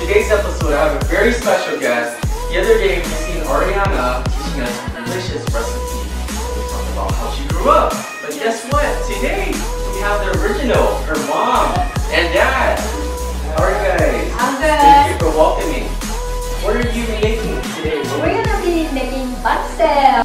today's episode I have a very special guest. The other day we seen Ariana teaching us a delicious recipe. We talked about how she grew up. But guess what? Today we have the original, her mom and dad. How are you guys? I'm good. Thank you for welcoming. What are you making today? We're gonna be making Banh Xeo.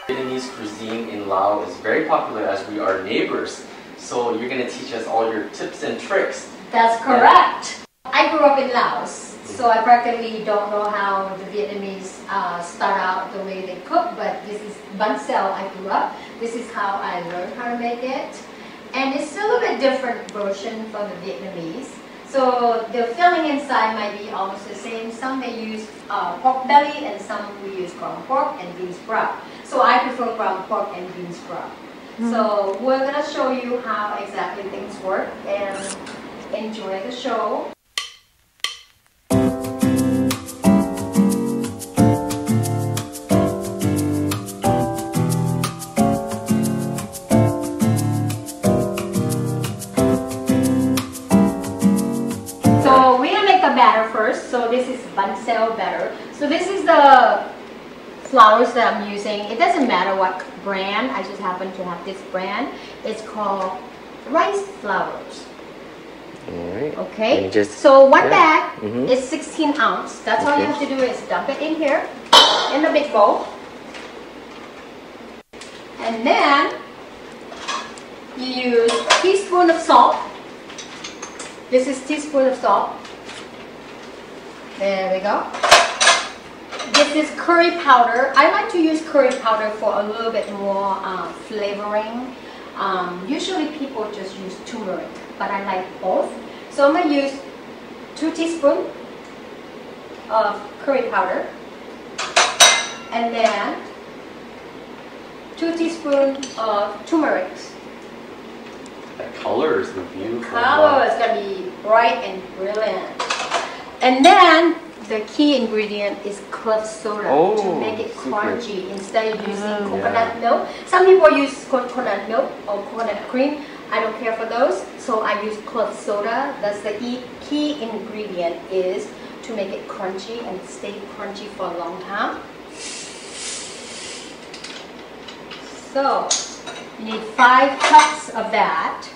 Vietnamese cuisine in Laos is very popular as we are neighbors. So you're gonna teach us all your tips and tricks. That's correct. I grew up in Laos, so I practically don't know how the Vietnamese start out the way they cook, but this is Banh Xeo I grew up. This is how I learned how to make it. And it's a little bit different version from the Vietnamese. So the filling inside might be almost the same. Some may use pork belly and some we use ground pork and bean sprout. So I prefer ground pork and bean sprout. So we're going to show you how exactly things work and enjoy the show. So we're going to make the batter first. So this is Banh Xeo batter. So this is the flours that I'm using. It doesn't matter what brand, I just happen to have this brand. It's called rice flours. Alright. Okay, so one bag is 16 ounce. That's all you have to do is dump it in here in the big bowl. And then you use a teaspoon of salt. This is teaspoon of salt. There we go. This is curry powder. I like to use curry powder for a little bit more flavoring. Usually people just use turmeric, but I like both. So I'm going to use 2 teaspoons of curry powder. And then 2 teaspoons of turmeric. The color is beautiful. The color is going to be bright and brilliant. And then the key ingredient is club soda to make it crunchy instead of using coconut milk. Some people use coconut milk or coconut cream. I don't care for those, so I use club soda. That's the key ingredient is to make it crunchy and stay crunchy for a long time. So you need 5 cups of that.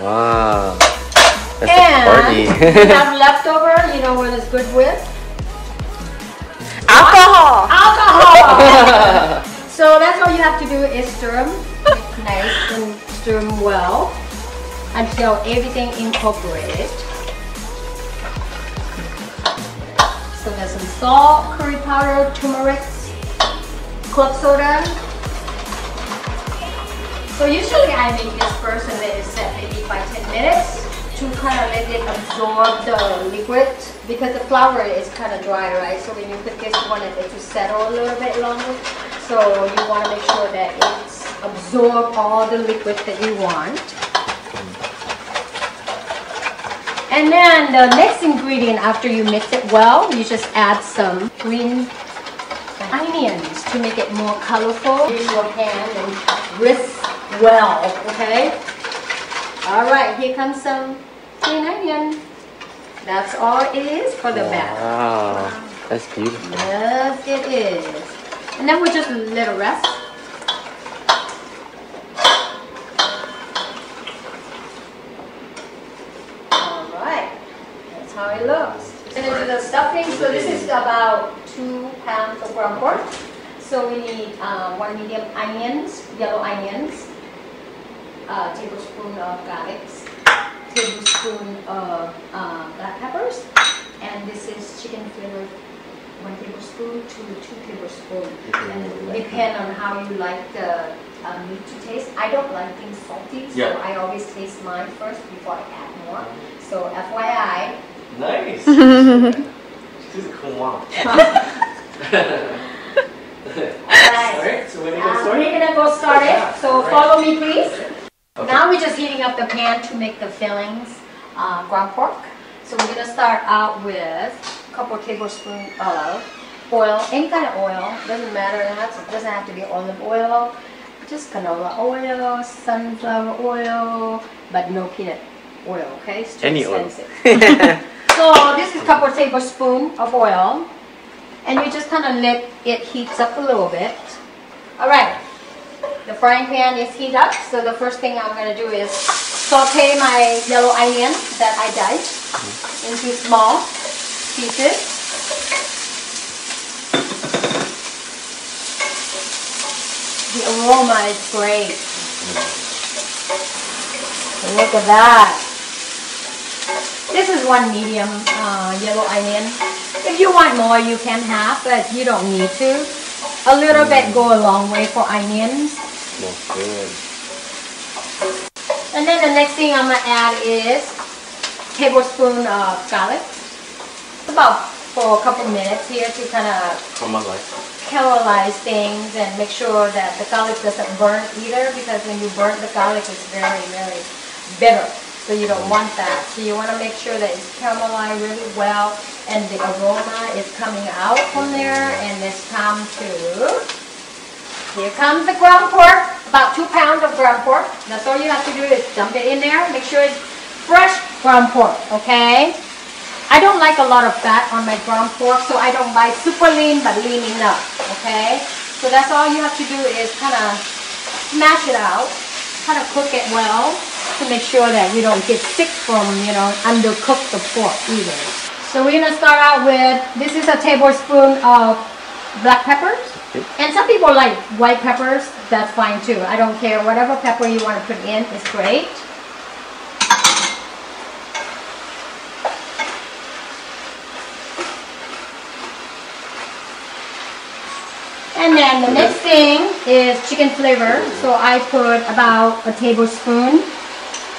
Wow, that's and a party. you have leftover, you know what is good with? Alcohol! Alcohol! So that's all you have to do is stir them nice and stir them well until everything incorporated. So there's some salt, curry powder, turmeric, club soda. So usually I make this first and let it set maybe 5-10 minutes to kind of let it absorb the liquid because the flour is kind of dry, right? So when you put this, you want it to settle a little bit longer. So you want to make sure that it's absorbed all the liquid that you want. And then the next ingredient after you mix it well, you just add some green onions to make it more colorful. Use your hand and whisk well, okay? Alright, here comes some green onion. That's all it is for the batter. Wow, that's beautiful. Yes, it is. And then we just let it rest. Alright, that's how it looks. And into the stuffing, so this is about 2 pounds of ground pork. So we need 1 medium onions, yellow onions, a tablespoon of garlic, tablespoon of black peppers, and this is chicken flavored 1 tablespoon to 2 tablespoons. And it depends on how you like the meat to taste. I don't like things salty, so I always taste mine first before I add more. So FYI. Nice. She's a cool mom. Alright, so we're gonna go start it. So follow me, please. Okay. Now we're just heating up the pan to make the fillings, ground pork. So we're gonna start out with a couple tablespoons of oil, any kind of oil, doesn't matter. It doesn't have to be olive oil. Just canola oil, sunflower oil, but no peanut oil, okay? It's too expensive. So this is a couple of tablespoons of oil. And you just kind of let it heat up a little bit. Alright, the frying pan is heated up. So the first thing I'm going to do is saute my yellow onion that I diced into small pieces. The aroma is great. Look at that. This is one medium yellow onion. If you want more, you can have, but you don't need to. A little bit go a long way for onions. That's good. And then the next thing I'm going to add is tablespoon of garlic. About for a couple minutes here to kind of caramelize things and make sure that the garlic doesn't burn either, because when you burn the garlic, it's very, very bitter. So you don't want that. So you want to make sure that it's caramelized really well and the aroma is coming out from there. And it's time to, here comes the ground pork, about 2 pounds of ground pork. That's all you have to do is dump it in there. Make sure it's fresh ground pork, okay? I don't like a lot of fat on my ground pork, so I don't buy super lean, but lean enough, okay? So that's all you have to do is kind of smash it out, kind of cook it well, to make sure that you don't get sick from, undercook the pork either. So we're going to start out with, this is a tablespoon of black peppers. And some people like white peppers, that's fine too. I don't care, whatever pepper you want to put in is great. And then the next thing is chicken flavor. So I put about a tablespoon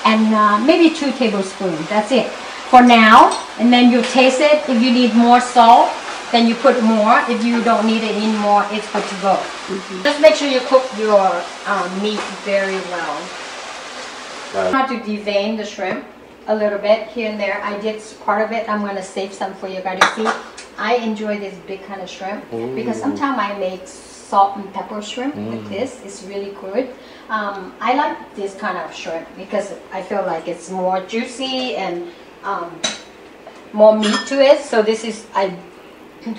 and maybe 2 tablespoons. That's it for now. And then you taste it. If you need more salt, then you put more. If you don't need it anymore, it's good to go. Just make sure you cook your meat very well. How to devein the shrimp a little bit here and there. I did part of it. I'm going to save some for you guys to see. I enjoy this big kind of shrimp because sometimes I make salt and pepper shrimp like this. It's really good. I like this kind of shrimp because I feel like it's more juicy and more meat to it. So this is, I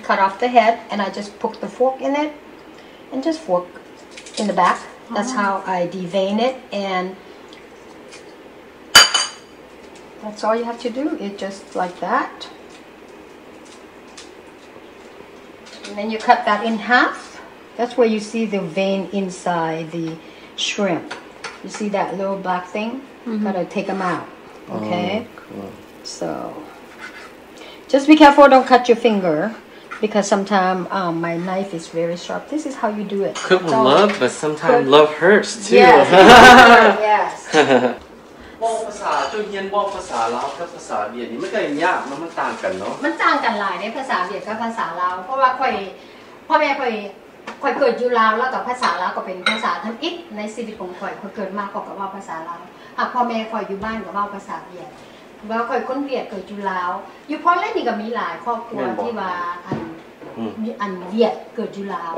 cut off the head and I just put the fork in it and just fork in the back. That's how I devein it, and that's all you have to do. It's just like that. And then you cut that in half. That's where you see the vein inside the shrimp. You see that little black thing? Gotta take them out. Okay? Oh, cool. So, just be careful, don't cut your finger, because sometimes my knife is very sharp. This is how you do it. Cook with love, but sometimes love hurts too. Yes. Yes. บอกภาษาจนเรียนบอกภาษาลาวกับภาษาเวียดนี่ไม่เคยยากมันต่างกันเนาะ มันต่างกันหลายในภาษาเวียดกับภาษาลาวเพราะว่าพ่อแม่ค่อยเกิดอยู่ลาวแล้วกับภาษาลาวก็เป็นภาษาทำอิฐในชีวิตของค่อยเกิดมาก็กับว่าภาษาลาวหากพ่อแม่ค่อยอยู่บ้านก็ว่าภาษาเวียดแล้วค่อยคนเวียดเกิดอยู่ลาวอยู่พอเล่นนี่ก็มีหลายครอบครัวที่ว่าอันเวียดเกิดอยู่ลาว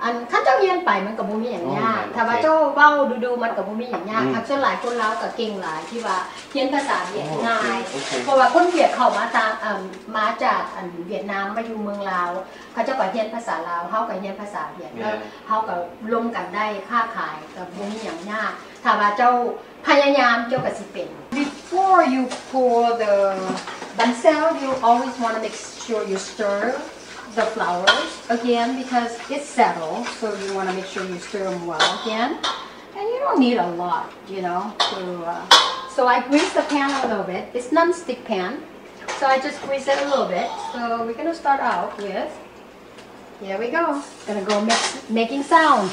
อันข้าเจ้าเรียนไปมันกับบุมีอย่างยากถ้าว่าเจ้าเว้าดูมันกับบุมีอย่างยากส่วนหลายคนลาวกับเก่งหลายที่ว่าเรียนภาษาเวียดง่ายเพราะว่าคนเวียดเข้ามาจากเวียดนามมาอยู่เมืองลาวเขาเจ้าก็เรียนภาษาลาวเขาก็เรียนภาษาเวียดแล้วเขาก็ร่วมกันได้ค้าขายกับบุมีอย่างยากถ้าว่าเจ้าพยายามเจ้าก็สิเป็น Before you pour the Banh Xeo, you always want to make sure you stir the flours again because it's settled, so you want to make sure you stir them well again. And you don't need a lot, so I grease the pan a little bit. It's non-stick pan, so I just grease it a little bit. So we're gonna start out with, here we go. Gonna go making sound.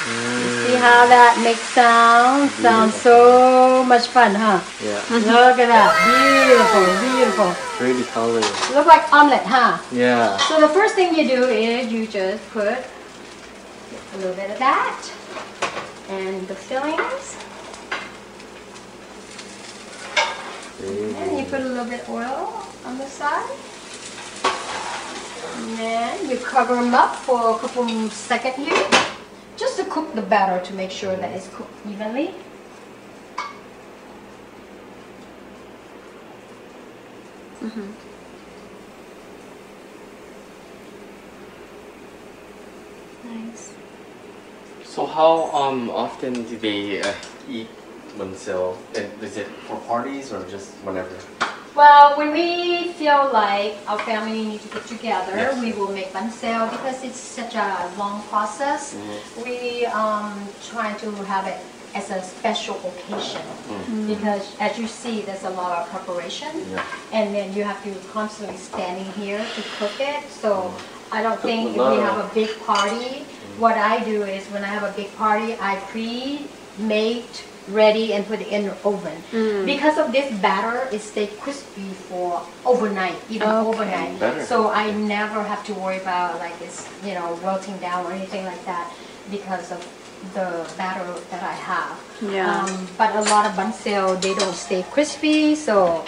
You see how that makes sound? Sounds so much fun, huh? Yeah. Look at that. Beautiful, beautiful. Pretty color. Look like omelet, huh? Yeah. So the first thing you do is you just put a little bit of that and the fillings. And you put a little bit of oil on the side. And then you cover them up for a couple seconds here, just to cook the batter to make sure that it's cooked evenly. Nice. So how often do they eat Banh Xeo? Is it for parties or just whenever? Well, when we feel like our family needs to get together, Yes. we will make Banh Xeo because it's such a long process. We try to have it as a special occasion because, as you see, there's a lot of preparation, and then you have to constantly standing here to cook it. So I don't think if we have a big party, what I do is when I have a big party, I pre-made ready and put it in the oven. Because of this batter, it stays crispy for overnight, even overnight. Better. So I never have to worry about like it's, you know, wilting down or anything like that because of the batter that I have. But a lot of Banh Xeo, they don't stay crispy, so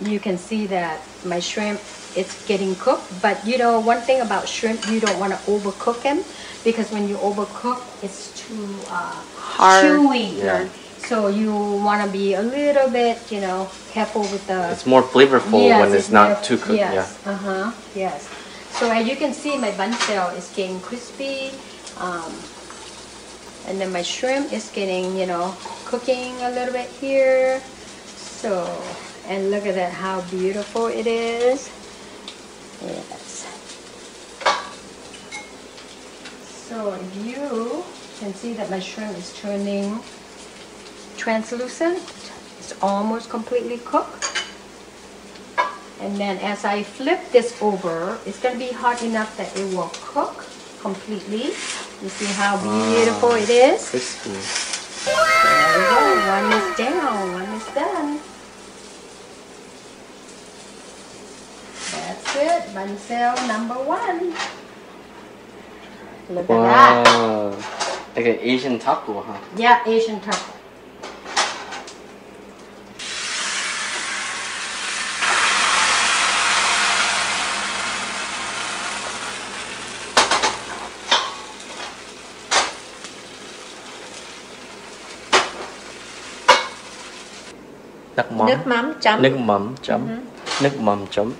you can see that my shrimp is getting cooked. But you know, one thing about shrimp, you don't want to overcook them because when you overcook, it's too hard, chewy. So you want to be a little bit, you know, careful with the. It's more flavorful when it's not too cooked. Yes. Yes. So as you can see, my Banh Xeo is getting crispy, and then my shrimp is getting, you know, cooking a little bit here. So, and look at that, how beautiful it is. Yes. So you can see that my shrimp is turning translucent. It's almost completely cooked. And then as I flip this over, it's going to be hot enough that it will cook completely. You see how beautiful it is? Crispy. There we go. One is down, one is done. That's it. Banh Xeo number 1. Look at that. Wow. Like an Asian taco, huh? Yeah, Asian taco. Nước mắm. Nước mắm chấm. Nước mắm chấm. Nước mắm chấm.